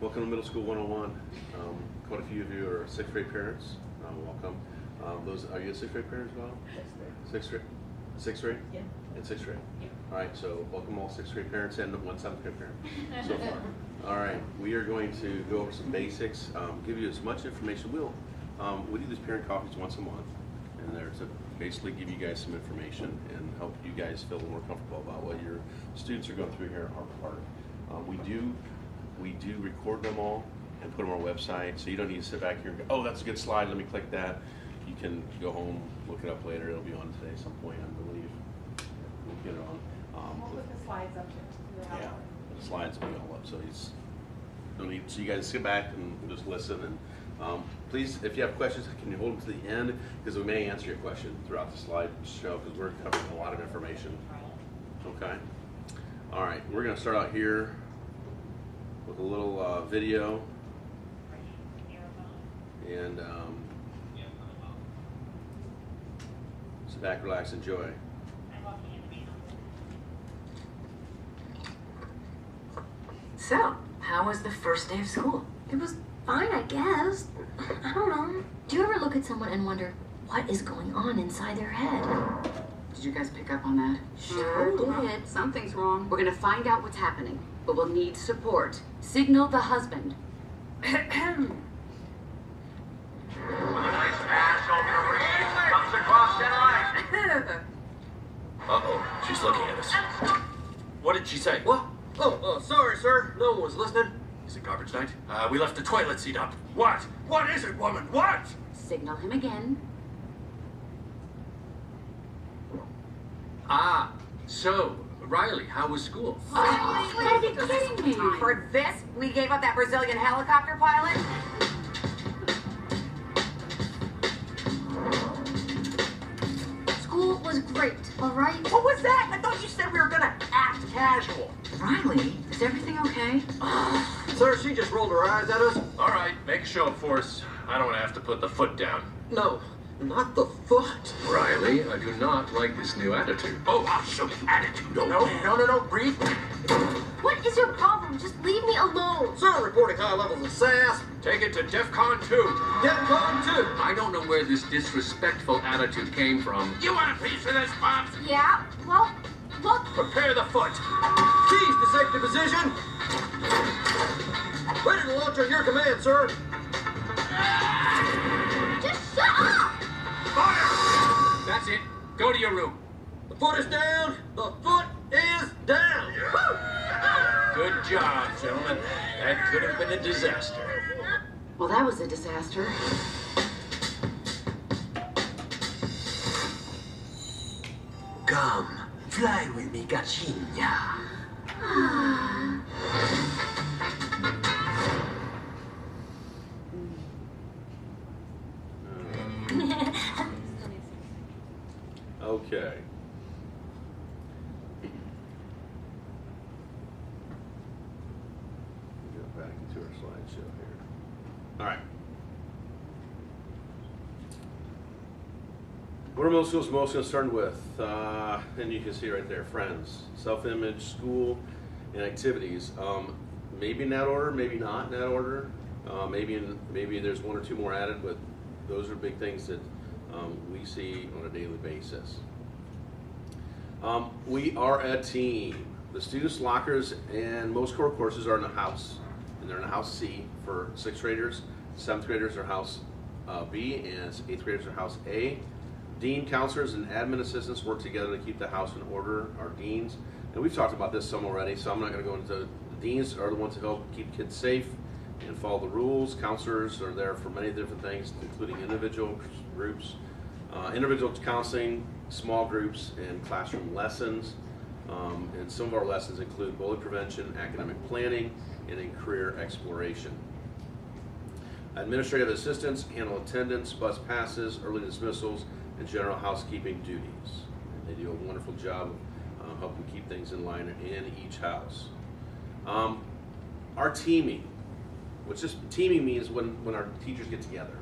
Welcome to Middle School 101. Quite a few of you are sixth grade parents. Welcome. Are you a sixth grade parent as well? Sixth grade. Sixth grade? Yeah. And sixth grade? Yeah. All right, so welcome all sixth grade parents and one seventh grade parent so far. All right, we are going to go over some basics, give you as much information. We do these parent coffees once a month, and they're to basically give you guys some information and help you guys feel more comfortable about what your students are going through here at Harper Park. We do record them all and put them on our website, so you don't need to sit back here and go, oh, that's a good slide, let me click that. You can go home, look it up later. It'll be on today at some point, I believe. We'll get it on. We'll put the slides up too. Yeah, the slides will be all up, so so you guys sit back and just listen. And please, if you have questions, can you hold them to the end, because we may answer your question throughout the slide show, because we're covering a lot of information. Okay. All right, we're going to start out here with a little video, and sit back, relax, enjoy. So, how was the first day of school? It was fine, I guess. I don't know. Do you ever look at someone and wonder what is going on inside their head? Did you guys pick up on that? Sure did. Something's wrong. We're gonna find out what's happening, but we'll need support. Signal the husband. Comes across center line. Uh-oh, she's looking at us. What did she say? What? Oh, sorry, sir. No one was listening. Is it garbage night? We left the toilet seat up. What? What is it, woman? What? Signal him again. So, Riley, how was school? You gotta be kidding me. For this, we gave up that Brazilian helicopter pilot? School was great, all right? What was that? I thought you said we were gonna act casual. Riley, is everything okay? Sir, she just rolled her eyes at us. All right, make a show of force. I don't want to have to put the foot down. No, not the foot. Riley, I do not like this new attitude. Oh, I'll show you attitude. No, breathe. What is your problem? Just leave me alone. Sir, reporting high levels of sass. Take it to DEFCON 2. DEFCON 2. I don't know where this disrespectful attitude came from. You want a piece of this, Pops? Yeah, well, look. Prepare the foot. Keys to safety position. Ready to launch on your command, sir. Just shut up. Fire! That's it. Go to your room. The foot is down. The foot is down. Good job, gentlemen. That could have been a disaster. Well, that was a disaster. Come, fly with me, Gachinya. Okay. Go back into our slideshow here. All right. What are most schools most concerned with? And you can see right there, friends, self-image, school, and activities. Maybe in that order, maybe not in that order. Maybe there's one or two more added, but those are big things that we see on a daily basis. We are a team. The students' lockers and most core courses are in the house, and they're in the house C for sixth graders. Seventh graders are house B, and eighth graders are house A. Dean, counselors, and admin assistants work together to keep the house in order. Our deans, and we've talked about this some already, so I'm not going to go into. The deans are the ones who help keep kids safe and follow the rules. Counselors are there for many different things, including individual groups, individual counseling, small groups, and classroom lessons. And some of our lessons include bully prevention, academic planning, and in career exploration. Administrative assistants handle attendance, bus passes, early dismissals, and general housekeeping duties. And they do a wonderful job of helping keep things in line in each house. Our teaming, which just teaming means when our teachers get together.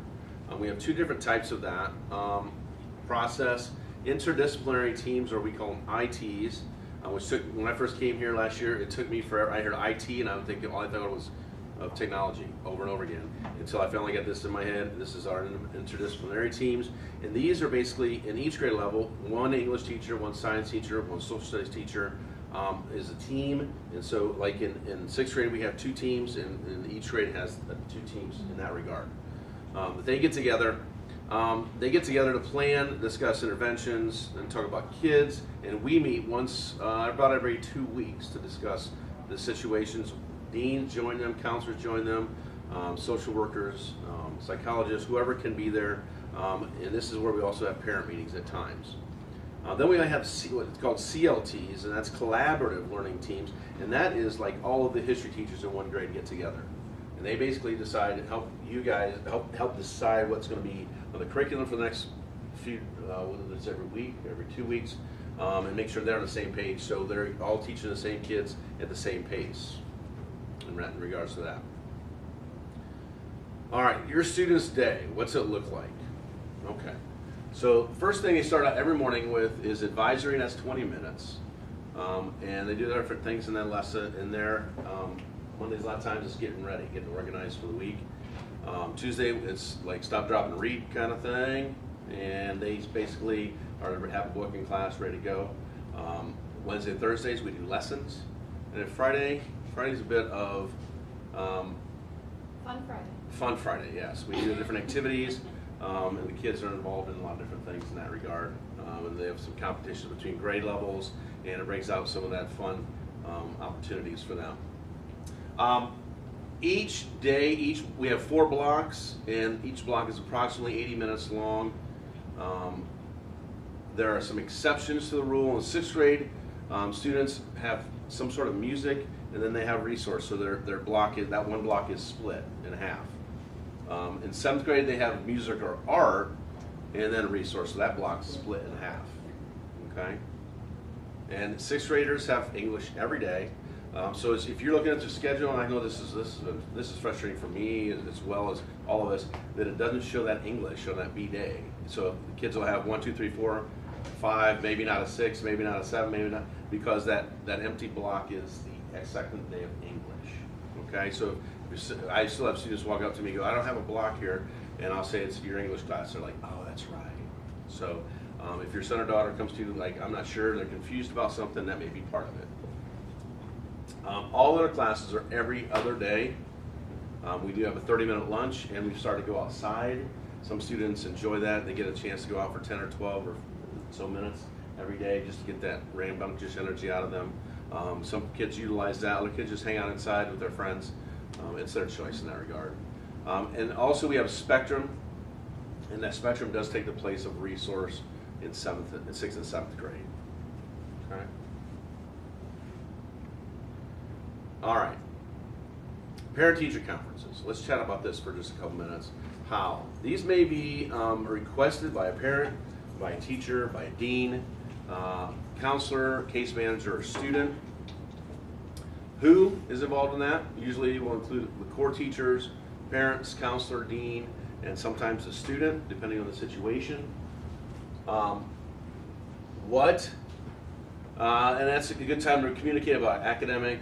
We have two different types of that process. Interdisciplinary teams, or we call them ITs, which took, when I first came here last year, it took me forever. I heard IT and I would think all I thought was of technology over and over again until I finally got this in my head. This is our interdisciplinary teams, and these are basically in each grade level, one English teacher, one science teacher, one social studies teacher is a team. And so like in sixth grade we have 2 teams, and each grade has 2 teams in that regard. They get together. To plan, discuss interventions, and talk about kids. And we meet once, about every 2 weeks to discuss the situations. Deans join them, counselors join them, social workers, psychologists, whoever can be there. And this is where we also have parent meetings at times. Then we have what's called CLTs, and that's collaborative learning teams. And that is like all of the history teachers in one grade get together. And they basically decide to help you guys, help decide what's going to be on the curriculum for the next few, whether it's every week, every 2 weeks, and make sure they're on the same page, so they're all teaching the same kids at the same pace in regards to that. All right, your student's day, what's it look like? Okay, so first thing they start out every morning with is advisory, and that's 20 minutes. And they do different things in that lesson. In there, Mondays a lot of times it's getting ready, getting organized for the week. Tuesday it's like stop, drop, and read kind of thing, and they basically have a book in class ready to go. Wednesday and Thursdays we do lessons, and then Friday's a bit of Fun Friday, yes. We do different activities, and the kids are involved in a lot of different things in that regard. And they have some competition between grade levels, and it brings out some of that fun opportunities for them. Each day, we have 4 blocks, and each block is approximately 80 minutes long. There are some exceptions to the rule. In 6th grade, students have some sort of music, and then they have resource. So that one block is split in half. In 7th grade, they have music or art, and then a resource. So that block is split in half. Okay. And 6th graders have English every day. So if you're looking at your schedule, and I know this is frustrating for me as well as all of us, that it doesn't show that English on that B day. So the kids will have 1, 2, 3, 4, 5, maybe not a 6, maybe not a 7, maybe not, because that empty block is the second day of English. Okay, so I still have students walk up to me and go, I don't have a block here, and I'll say it's your English class. They're like, oh, that's right. So if your son or daughter comes to you like, I'm not sure, they're confused about something, that may be part of it. All of our classes are every other day. We do have a 30-minute lunch, and we've started to go outside. Some students enjoy that. They get a chance to go out for 10 or 12 or so minutes every day just to get that rambunctious energy out of them. Some kids utilize that. Other kids just hang out inside with their friends. It's their choice in that regard. And also we have a spectrum, and that spectrum does take the place of resource in 6th and 7th grade. Okay. All right. Parent-teacher conferences. Let's chat about this for just a couple minutes. How? These may be requested by a parent, by a teacher, by a dean, counselor, case manager, or student. Who is involved in that? Usually will include the core teachers, parents, counselor, dean, and sometimes the student, depending on the situation. What? And that's a good time to communicate about academic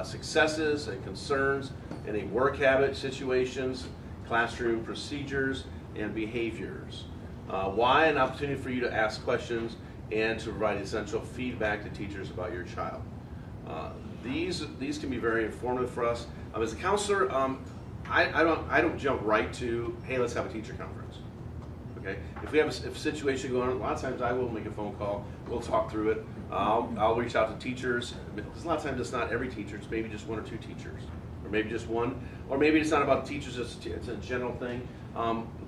successes and concerns, any work habit situations, classroom procedures, and behaviors. Why? An opportunity for you to ask questions and to provide essential feedback to teachers about your child. These can be very informative for us. As a counselor, I don't jump right to, hey, let's have a teacher conference. Okay? If we have a situation going on, a lot of times I will make a phone call. We'll talk through it. I'll reach out to teachers, because a lot of times it's not every teacher. It's maybe just 1 or 2 teachers, or maybe just one, or maybe it's not about the teachers. It's a general thing.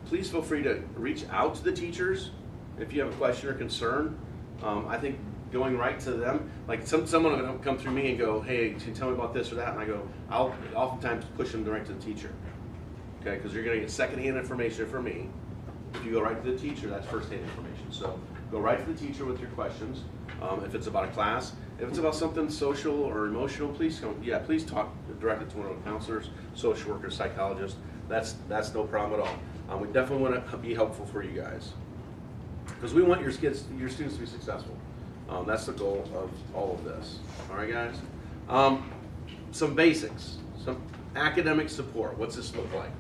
Please feel free to reach out to the teachers if you have a question or concern. I think going right to them, like someone will come through me and go, hey, can you tell me about this or that? And I go, I'll oftentimes push them direct to the teacher. Okay, because you're going to get secondhand information from me. If you go right to the teacher, that's firsthand information. So go right to the teacher with your questions. If it's about a class, if it's about something social or emotional, please talk directly to one of the counselors, social workers, psychologists. That's no problem at all. We definitely want to be helpful for you guys, because we want your students to be successful. That's the goal of all of this. All right, guys. Some basics. academic support. What's this look like?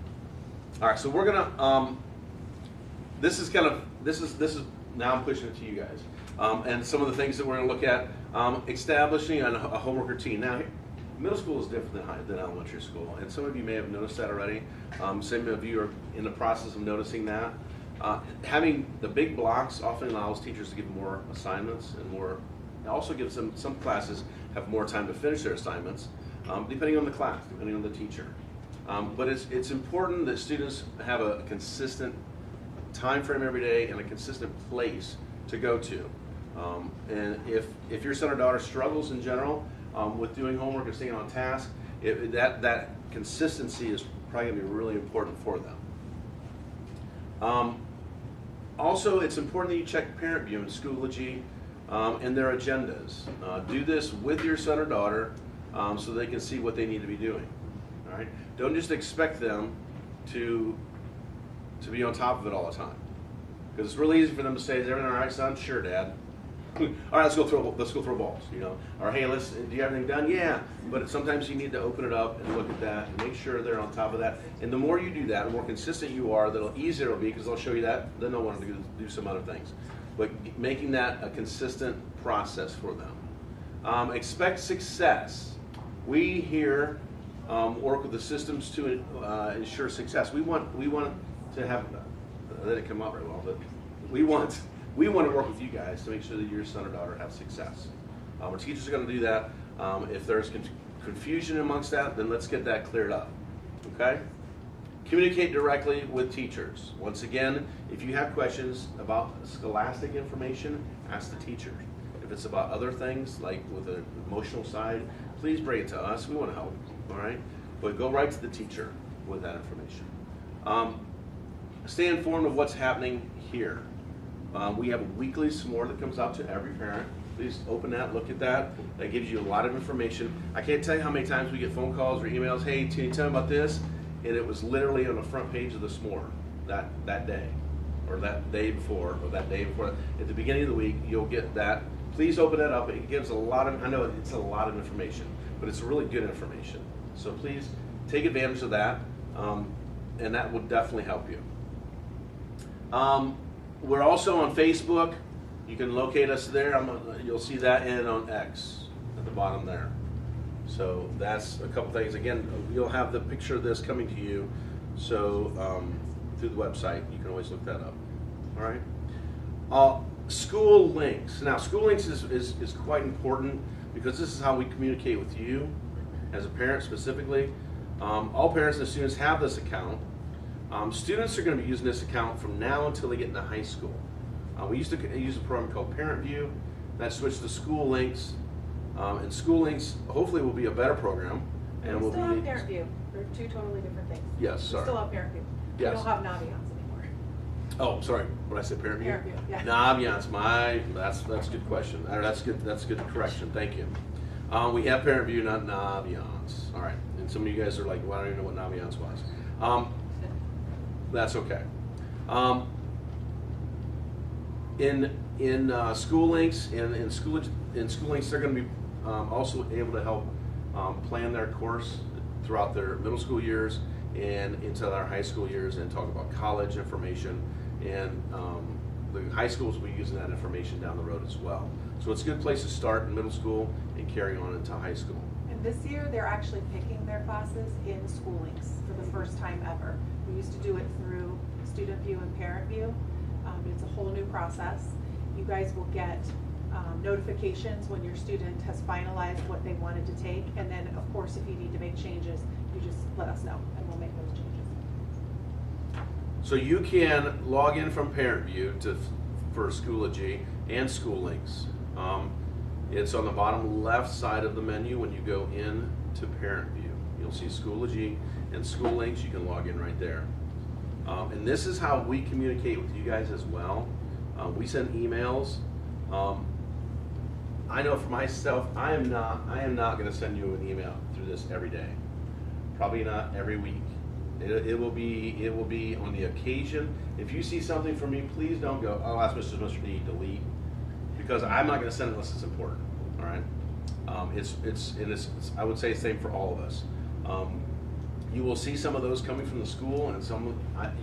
All right, so we're gonna. This is now I'm pushing it to you guys, and some of the things that we're gonna look at. Establishing a homework routine. Now, middle school is different than elementary school, and some of you may have noticed that already. Some of you are in the process of noticing that. Having the big blocks often allows teachers to give more assignments and more. It also gives them, some classes have more time to finish their assignments, depending on the class, depending on the teacher. But it's important that students have a consistent time frame every day and a consistent place to go to. And if your son or daughter struggles in general with doing homework and staying on task, that consistency is probably going to be really important for them. Also, it's important that you check ParentVue and Schoology and their agendas. Do this with your son or daughter so they can see what they need to be doing. All right? Don't just expect them to be on top of it all the time, because it's really easy for them to say, "Is everything all right, son?" "Sure, Dad." "All right, let's go throw balls," you know. Or, "Hey, do you have everything done?" "Yeah." But sometimes you need to open it up and look at that and make sure they're on top of that. And the more you do that, the more consistent you are, the easier it'll be, because they'll show you that. Then they'll want to do some other things. But making that a consistent process for them. Expect success. We here work with the systems to ensure success. We want to have. That didn't come out very well, but we want to work with you guys to make sure that your son or daughter have success. Our teachers are going to do that. If there's confusion amongst that, then let's get that cleared up. Okay? Communicate directly with teachers. Once again, if you have questions about scholastic information, ask the teacher. If it's about other things, like with the emotional side, please bring it to us. We want to help. All right? But go right to the teacher with that information. Stay informed of what's happening here. We have a weekly s'more that comes out to every parent. Please open that, look at that. That gives you a lot of information. I can't tell you how many times we get phone calls or emails, "Hey, can you tell me about this?" And it was literally on the front page of the s'more that day, or that day before, or that day before. At the beginning of the week, you'll get that. Please open that up. It gives a lot of, I know it's a lot of information, but it's really good information. So please take advantage of that, and that will definitely help you. We're also on Facebook. You can locate us there. You'll see that, and on X at the bottom there. So that's a couple things. Again, you'll have the picture of this coming to you. So through the website, you can always look that up. All right. School links. Now, school links is quite important, because this is how we communicate with you as a parent specifically. All parents and students have this account. Students are going to be using this account from now until they get into high school. We used to use a program called ParentVue that switched to School Links, and School Links hopefully will be a better program. And we still have ParentVue. They're two totally different things. Yes, sorry. We still have ParentVue. Yes. We don't have Naviance anymore. Oh, sorry. What did I say? ParentVue? ParentVue, yeah. Naviance. That's a good question. That's good correction. Thank you. We have ParentVue, not Naviance. All right. And some of you guys are like, "Well, I don't even know what Naviance was." That's okay. In School Links and in School Links, they're going to be also able to help plan their course throughout their middle school years and into their high school years, and talk about college information. And the high schools will be using that information down the road as well. So it's a good place to start in middle school and carry on into high school. And this year, they're actually picking their classes in School Links for the first time ever. We used to do it through StudentVue and ParentVue. It's a whole new process. You guys will get notifications when your student has finalized what they wanted to take, and then of course if you need to make changes, you just let us know and we'll make those changes. So you can log in from ParentVue for Schoology and School Links. It's on the bottom left side of the menu when you go in to ParentVue. You'll see Schoology and School Links. You can log in right there. And this is how we communicate with you guys as well. We send emails. I know for myself, I am not going to send you an email through this every day. Probably not every week. It will be on the occasion. If you see something from me, please don't go, "Oh, ask Mr. D, delete," because I'm not going to send it unless it's important. All right. I would say the same for all of us. You will see some of those coming from the school, and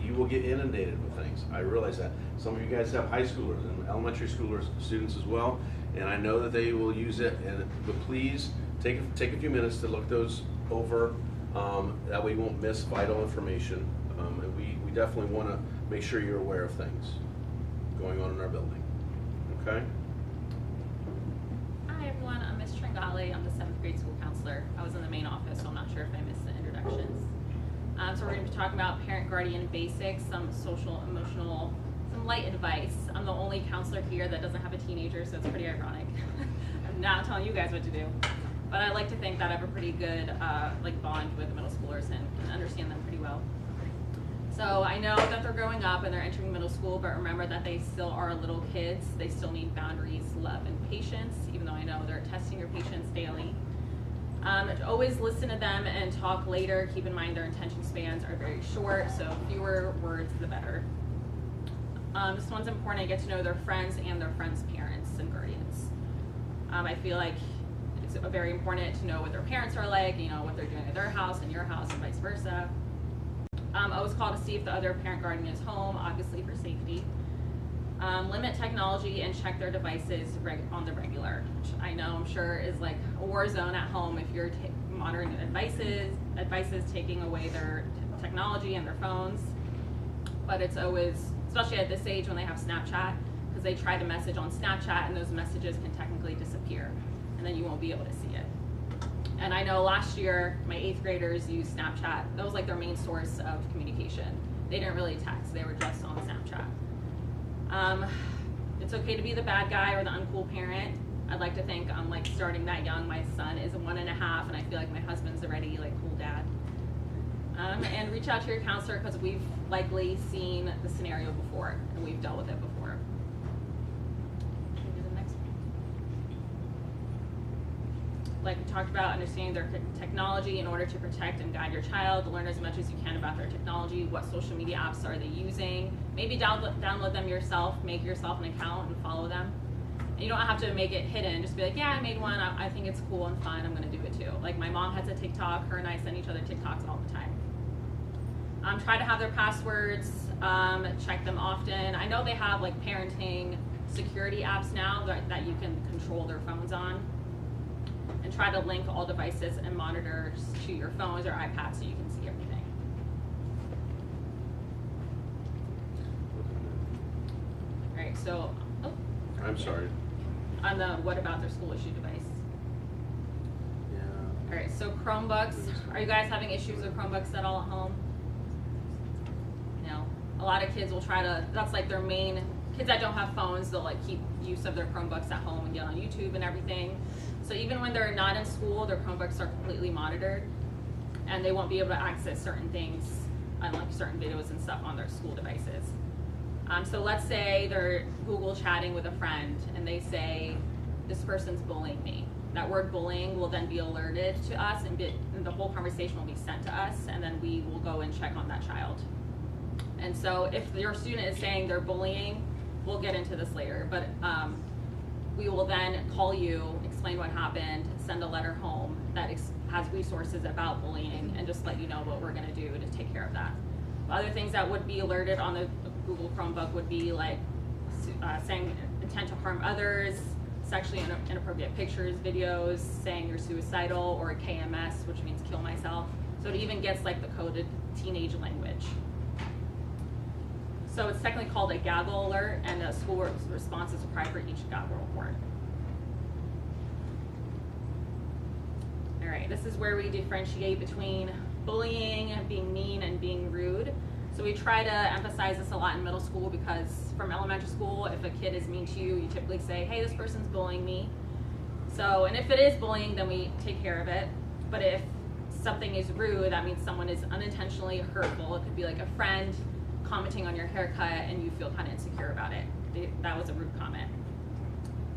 you will get inundated with things. I realize that. Some of you guys have high schoolers and elementary schoolers, students as well, and I know that they will use it. But please take a few minutes to look those over. That way you won't miss vital information. And we definitely want to make sure you're aware of things going on in our building. Okay? Hi everyone, I'm Ms. Tringali. I'm the 7th grade school counselor. I was in the main office, so I'm not sure if I missed the introductions. So we're going to be talking about parent-guardian basics, some social, emotional, some light advice. I'm the only counselor here that doesn't have a teenager, so it's pretty ironic. I'm not telling you guys what to do. But I like to think that I have a pretty good bond with the middle schoolers and can understand them pretty well. So I know that they're growing up and they're entering middle school, but remember that they still are little kids. They still need boundaries, love, and patience, even though I know they're testing your patience daily. Always listen to them and talk later. Keep in mind their attention spans are very short, so fewer words the better. This one's important. I get to know their friends and their friends' parents and guardians. I feel like it's very important to know what their parents are like, what they're doing at their house and your house and vice versa. Always call to see if the other parent guardian is home, obviously for safety. Limit technology and check their devices on the regular, which I'm sure is like a war zone at home if you're monitoring advices, taking away their technology and their phones. But it's always, especially at this age when they have Snapchat, because they try to message on Snapchat and those messages can technically disappear, and then you won't be able to see it. And I know last year, my 8th graders used Snapchat. That was like their main source of communication. They didn't really text, they were just on Snapchat. It's okay to be the bad guy or the uncool parent. I'd like to think I'm starting that young. My son is 1.5, and I feel like my husband's already cool dad. And reach out to your counselor because we've likely seen the scenario before and we've dealt with it before. Like we talked about, understanding their technology in order to protect and guide your child. Learn as much as you can about their technology. What social media apps are they using? Maybe download them yourself, make yourself an account and follow them. And you don't have to make it hidden. Just be like, yeah, I made one. I think it's cool and fun. I'm going to do it too. Like my mom has a TikTok. Her and I send each other TikToks all the time. Try to have their passwords. Check them often. I know they have parenting security apps now that you can control their phones on. And try to link all devices and monitors to your phones or iPads so you can see everything. All right, so, I'm sorry. On the what about their school issue device? Yeah. All right, so Chromebooks. Are you guys having issues with Chromebooks at all at home? No. A lot of kids will try to, that's their main, kids that don't have phones, they'll keep use of their Chromebooks at home and get on YouTube and everything. So even when they're not in school, their Chromebooks are completely monitored and they won't be able to access certain things, certain videos and stuff on their school devices. So let's say they're Google chatting with a friend and they say, this person's bullying me. That word bullying will then be alerted to us and the whole conversation will be sent to us, and then we will go and check on that child. And so if your student is saying they're bullying, we'll get into this later, but we will then call you, explain what happened, send a letter home that has resources about bullying, and just let you know what we're going to do to take care of that. Other things that would be alerted on the Google Chromebook would be saying intent to harm others, sexually inappropriate pictures, videos, saying you're suicidal, or a KMS, which means kill myself. So it even gets the coded teenage language. So it's technically called a gaggle alert, and the school response is required for each gaggle report. All right, this is where we differentiate between bullying, being mean, and being rude. So we try to emphasize this a lot in middle school because from elementary school, if a kid is mean to you, you typically say, hey, this person's bullying me. So, and if it is bullying, then we take care of it. But if something is rude, that means someone is unintentionally hurtful. It could be like a friend commenting on your haircut and you feel kind of insecure about it. That was a rude comment.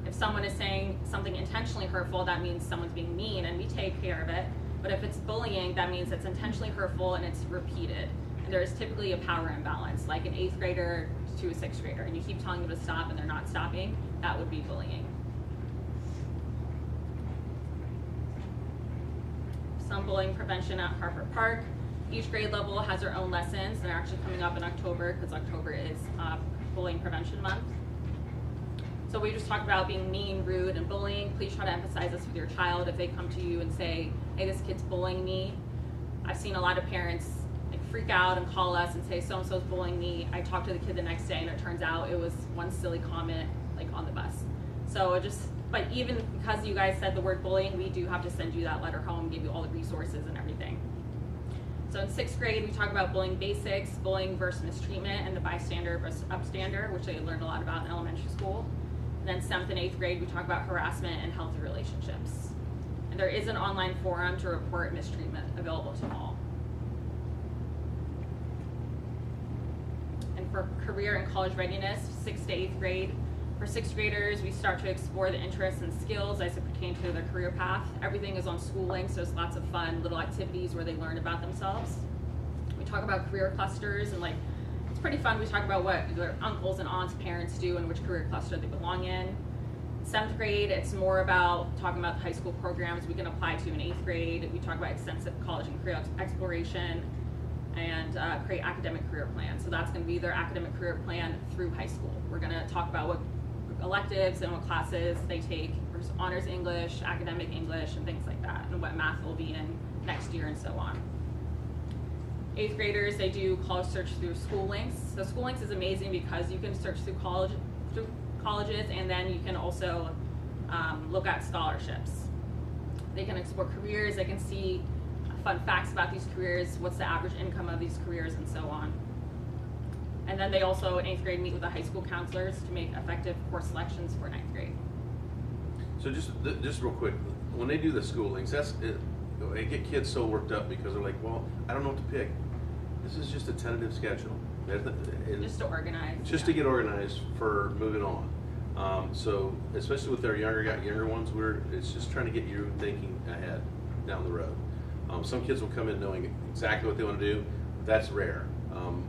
If someone is saying something intentionally hurtful, that means someone's being mean and we take care of it. But if it's bullying, that means it's intentionally hurtful and it's repeated. And there's typically a power imbalance, like an 8th grader to a 6th grader, and you keep telling them to stop and they're not stopping, that would be bullying. Some bullying prevention at Harper Park. Each grade level has their own lessons. They're actually coming up in October because October is Bullying Prevention Month. So we just talked about being mean, rude, and bullying. Please try to emphasize this with your child if they come to you and say, hey, this kid's bullying me. I've seen a lot of parents like freak out and call us and say, so-and-so's bullying me. I talked to the kid the next day and it turns out it was one silly comment like on the bus. So but even because you guys said the word bullying, we do have to send you that letter home, give you all the resources and everything. So in 6th grade, we talk about bullying basics, bullying versus mistreatment, and the bystander versus upstander, which I learned a lot about in elementary school. And then 7th and 8th grade, we talk about harassment and healthy relationships. And there is an online forum to report mistreatment available to all. And for career and college readiness, 6th to 8th grade, for 6th graders, we start to explore the interests and skills as it pertains to their career path. Everything is on Schooling, so it's lots of fun little activities where they learn about themselves. We talk about career clusters, and it's pretty fun. We talk about what their uncles and aunts' parents do and which career cluster they belong in. 7th grade, it's more about talking about the high school programs we can apply to in 8th grade. We talk about extensive college and career exploration and create academic career plans. So that's going to be their academic career plan through high school. We're going to talk about what electives and what classes they take, versus honors English, academic English, and things like that, and what math will be in next year and so on. 8th graders, they do college search through School Links. So School Links is amazing because you can search through colleges, and then you can also look at scholarships. They can explore careers, they can see fun facts about these careers, what's the average income of these careers, and so on. And then they also, in 8th grade, meet with the high school counselors to make effective course selections for 9th grade. So just real quick, when they do the School Links, they get kids so worked up because they're like, well, I don't know what to pick. This is just a tentative schedule. Just to organize. Just to get organized for moving on. So especially with our younger ones, it's just trying to get you thinking ahead down the road. Some kids will come in knowing exactly what they want to do. That's rare.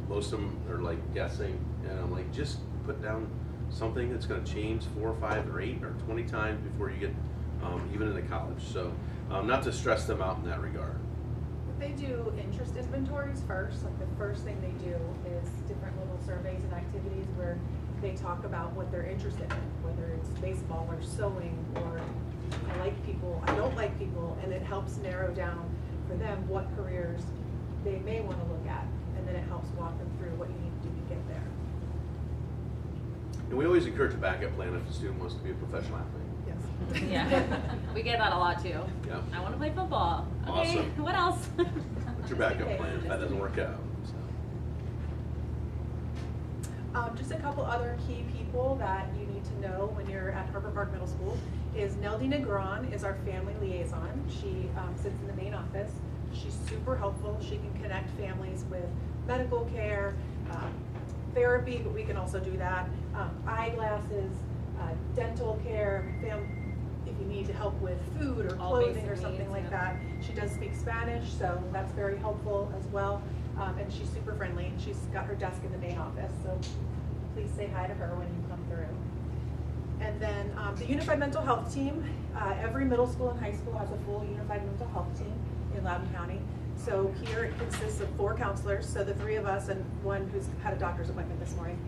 Most of them are like guessing, and I'm like, just put down something that's going to change 4 or 5 or 8 or 20 times before you get even into college. So not to stress them out in that regard. They do interest inventories first. Like the first thing they do is different little surveys and activities where they talk about what they're interested in, whether it's baseball or sewing or I like people, I don't like people, and it helps narrow down for them what careers they may want to look at, and then it helps walk them through what you need to do to get there. And we always encourage a backup plan if the student wants to be a professional athlete. Yes. Yeah, we get that a lot too. Yeah. I want to play football. Okay, Awesome. what else? What's your backup plan if that doesn't work out? So. Just a couple other key people that you need to know when you're at Harper Park Middle School is Neldy Negron is our family liaison. She sits in the main office. She's super helpful. She can connect families with medical care, therapy, but we can also do that, eyeglasses, dental care, if you need help with food or All clothing basic or something needs, like yeah. that. She does speak Spanish, so that's very helpful as well. And she's super friendly. She's got her desk in the main office, so please say hi to her when you come through. And then the Unified Mental Health Team. Every middle school and high school has a full Unified Mental Health Team in Loudoun County. So here it consists of 4 counselors, so the 3 of us and one who's had a doctor's appointment this morning.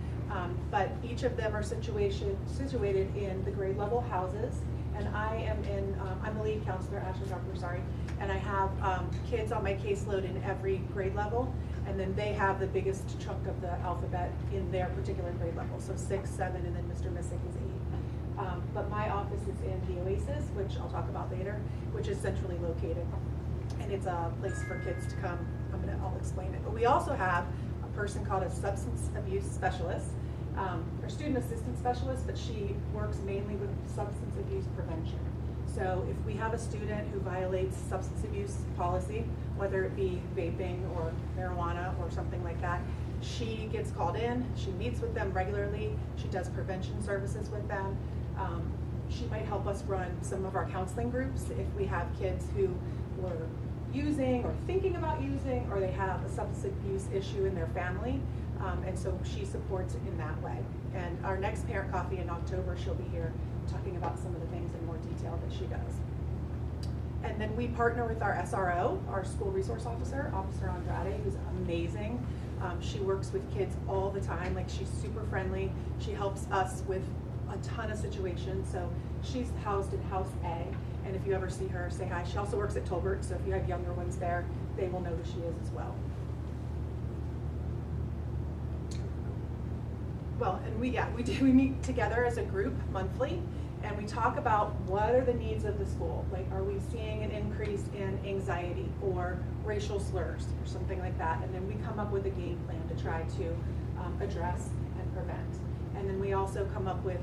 But each of them are situated in the grade level houses. And I'm the lead counselor, Ashley Doctor, sorry. And I have kids on my caseload in every grade level. And then they have the biggest chunk of the alphabet in their particular grade level. So 6, 7, and then Mr. Missick is 8. But my office is in the Oasis, which I'll talk about later, which is centrally located. And it's a place for kids to come. I'll explain it. But we also have a person called a substance abuse specialist, or student assistant specialist, but she works mainly with substance abuse prevention. So if we have a student who violates substance abuse policy, whether it be vaping or marijuana or something like that, she gets called in, she meets with them regularly, she does prevention services with them. She might help us run some of our counseling groups if we have kids who were using or thinking about using, or they have a substance abuse issue in their family. And so she supports in that way. And our next parent coffee in October, she'll be here talking about some of the things in more detail that she does. And then we partner with our SRO, our school resource officer, Officer Andrade, who's amazing. She works with kids all the time. Like, she's super friendly. She helps us with a ton of situations. So she's housed in House A. And if you ever see her, say hi. She also works at Tolbert, so if you have younger ones there, they will know who she is as well. Well, and we meet together as a group monthly, and we talk about what are the needs of the school. Like, are we seeing an increase in anxiety or racial slurs or something like that? And then we come up with a game plan to try to address and prevent. And then we also come up with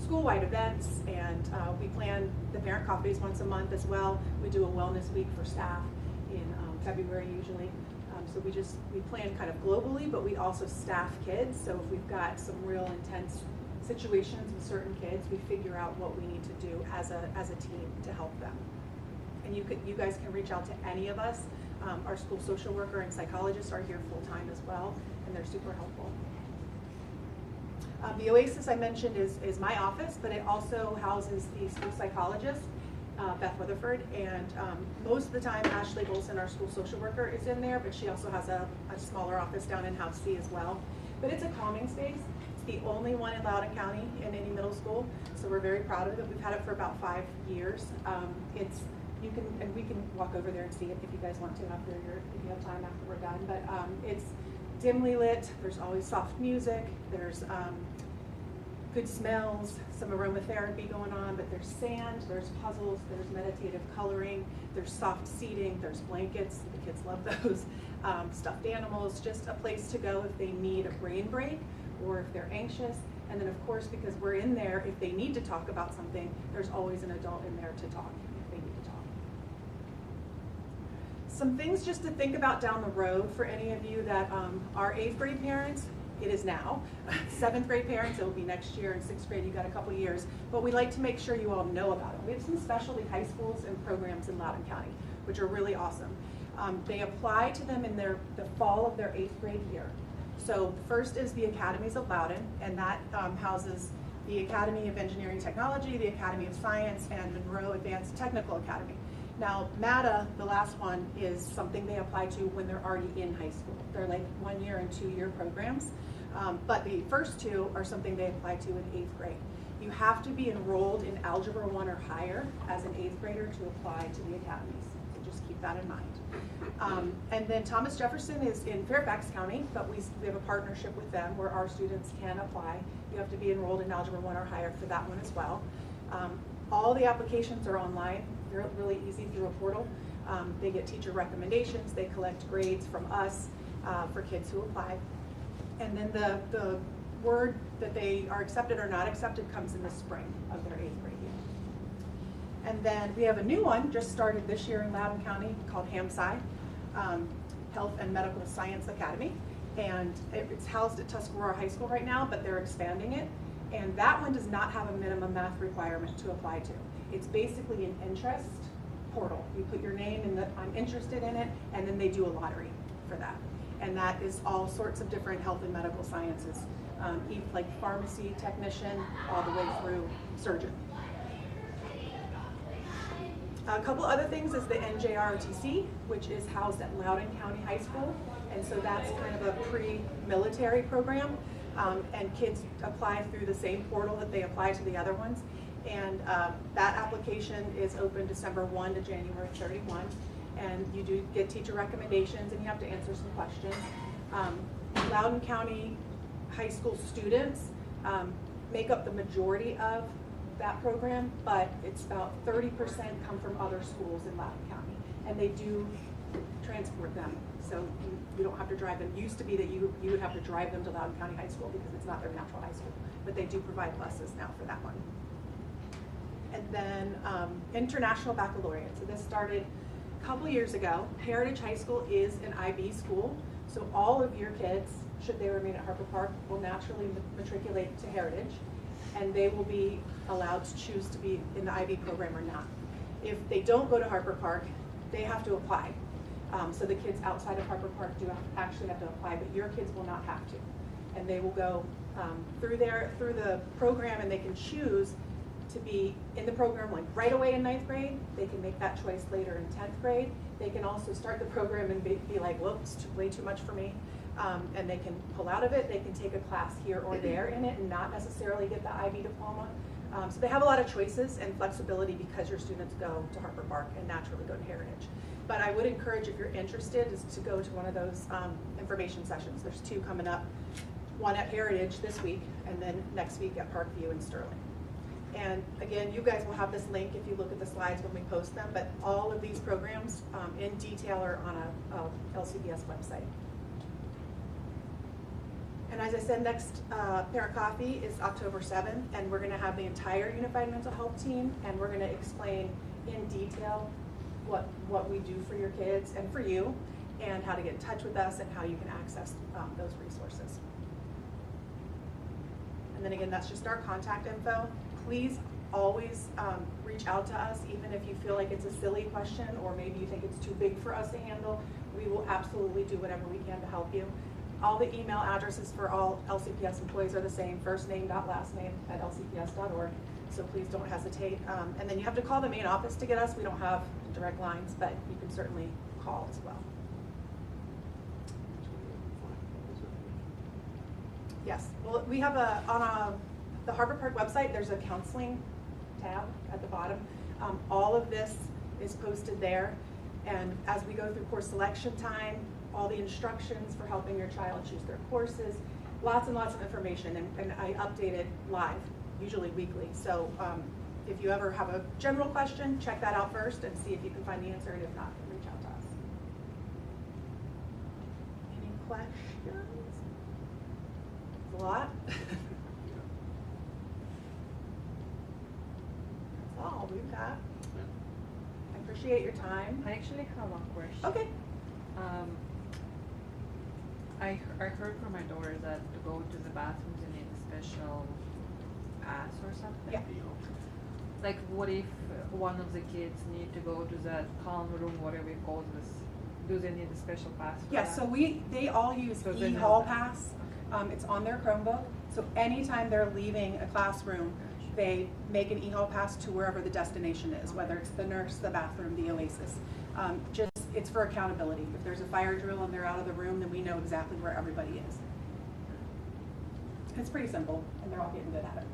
school-wide events, and we plan the parent coffees once a month as well. We do a wellness week for staff in February usually. So we plan kind of globally, but we also staff kids. So if we've got some real intense situations with certain kids, we figure out what we need to do as a team to help them. And you guys can reach out to any of us. Our school social worker and psychologists are here full-time as well, and they're super helpful. The Oasis I mentioned is my office, but it also houses the school psychologist, Beth Rutherford, and most of the time Ashley Bolson, our school social worker, is in there, but she also has a smaller office down in House C as well. But it's a calming space. It's the only one in Loudoun County in any middle school, so we're very proud of it. We've had it for about 5 years. We can walk over there and see it if you guys want to if you have time after we're done. But it's dimly lit. There's always soft music. There's good smells, some aromatherapy going on, but there's sand, there's puzzles, there's meditative coloring, there's soft seating, there's blankets, the kids love those, stuffed animals, just a place to go if they need a brain break or if they're anxious. And then of course, because we're in there, if they need to talk about something, there's always an adult in there to talk if they need to talk. Some things just to think about down the road for any of you that are 8th grade parents. It is now. 7th grade parents, it will be next year. In 6th grade, you got a couple years. But we like to make sure you all know about it. We have some specialty high schools and programs in Loudoun County, which are really awesome. They apply to them in the fall of their 8th grade year. So first is the Academies of Loudoun, and that houses the Academy of Engineering Technology, the Academy of Science, and Monroe Advanced Technical Academy. Now, MATA, the last one, is something they apply to when they're already in high school. They're like 1-year and 2-year programs. But the first two are something they apply to in 8th grade. You have to be enrolled in Algebra 1 or higher as an 8th grader to apply to the academies. So just keep that in mind. And then Thomas Jefferson is in Fairfax County, but we have a partnership with them where our students can apply. You have to be enrolled in Algebra 1 or higher for that one as well. All the applications are online. They're really easy through a portal. They get teacher recommendations. They collect grades from us for kids who apply. And then the word that they are accepted or not accepted comes in the spring of their 8th grade year. And then we have a new one just started this year in Loudoun County called HAMSci, Health and Medical Science Academy. And it's housed at Tuscarora High School right now, but they're expanding it. And that one does not have a minimum math requirement to apply to. It's basically an interest portal. You put your name in the I'm interested in it, and then they do a lottery for that. And that is all sorts of different health and medical sciences, like pharmacy technician, all the way through surgeon. A couple other things is the NJROTC, which is housed at Loudoun County High School. And so that's kind of a pre-military program. And kids apply through the same portal that they apply to the other ones. And that application is open December 1 to January 31. And you do get teacher recommendations and you have to answer some questions. Loudoun County High School students make up the majority of that program, but it's about 30% come from other schools in Loudoun County. And they do transport them, so you don't have to drive them. It used to be that you would have to drive them to Loudoun County High School because it's not their natural high school, but they do provide buses now for that one. And then International Baccalaureate. So this started a couple years ago. Heritage High School is an IB school, so all of your kids, should they remain at Harper Park, will naturally matriculate to Heritage, and they will be allowed to choose to be in the IB program or not. If they don't go to Harper Park, they have to apply. So the kids outside of Harper Park do actually have to apply, but your kids will not have to. And they will go through the program, and they can choose to be in the program like right away in 9th grade. They can make that choice later in 10th grade. They can also start the program and be like, whoops, way too much for me. And they can pull out of it. They can take a class here or there in it and not necessarily get the IB diploma. So they have a lot of choices and flexibility because your students go to Harper Park and naturally go to Heritage. But I would encourage, if you're interested, is to go to one of those information sessions. There's 2 coming up, one at Heritage this week, and then next week at Parkview in Sterling. And again, you guys will have this link if you look at the slides when we post them, but all of these programs in detail are on a LCPS website. And as I said, next Parent Coffee is October 7th, and we're gonna have the entire Unified Mental Health team, and we're gonna explain in detail what we do for your kids and for you, and how to get in touch with us and how you can access those resources. And then again, that's just our contact info. Please always reach out to us, even if you feel like it's a silly question or maybe you think it's too big for us to handle. We will absolutely do whatever we can to help you. All the email addresses for all LCPS employees are the same, firstname.lastname@lcps.org. So please don't hesitate. And then you have to call the main office to get us. We don't have direct lines, but you can certainly call as well. Yes, well, we have the Harper Park website, there's a counseling tab at the bottom. All of this is posted there. And as we go through course selection time, all the instructions for helping your child choose their courses, lots and lots of information, and I update it live, usually weekly. So if you ever have a general question, check that out first and see if you can find the answer, and if not, reach out to us. Any questions? It's a lot. That's all we've got. I appreciate your time. I actually have one question. Okay. I heard from my daughter that to go to the bathrooms you need a special pass or something. Yeah. Like, what if one of the kids need to go to that calm room, whatever it calls this? Do they need a special pass for Yeah, that? so they all use So they know e-hall that. pass. It's on their Chromebook. So anytime they're leaving a classroom, they make an e-hall pass to wherever the destination is, whether it's the nurse, the bathroom, the Oasis. It's for accountability. If there's a fire drill and they're out of the room, then we know exactly where everybody is. It's pretty simple, and they're all getting good at it.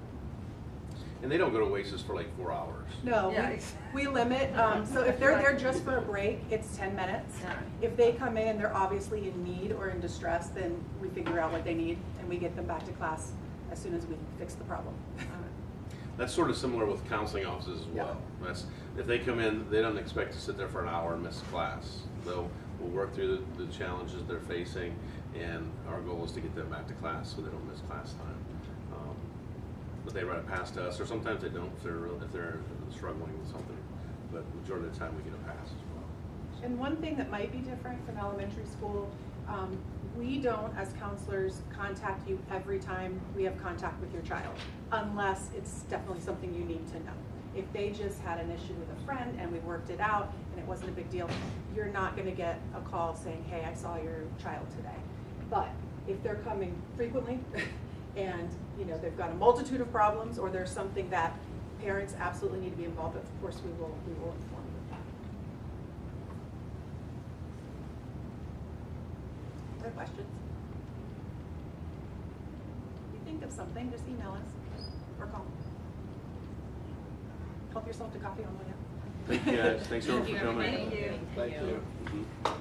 And they don't go to Oasis for like 4 hours. No, Yeah. we limit, so if they're there just for a break, it's 10 minutes. Yeah. If they come in and they're obviously in need or in distress, then we figure out what they need and we get them back to class as soon as we fix the problem. That's sort of similar with counseling offices as well. That's, if they come in, they don't expect to sit there for an hour and miss class. We'll work through the challenges they're facing, and our goal is to get them back to class so they don't miss class time. But they run it past us, or sometimes they don't if they're struggling with something. But majority of the time we get a pass as well. And one thing that might be different from elementary school, we don't, as counselors, contact you every time we have contact with your child, unless it's definitely something you need to know. If they just had an issue with a friend and we worked it out and it wasn't a big deal, you're not gonna get a call saying, hey, I saw your child today. But if they're coming frequently and they've got a multitude of problems, or there's something that parents absolutely need to be involved with, of course we will inform you of that. Other questions? If you think of something, just email us or call. Help yourself to coffee on the way out. Thank you guys. Thanks everyone Thank for you, coming. everybody. Thank you. Thank you.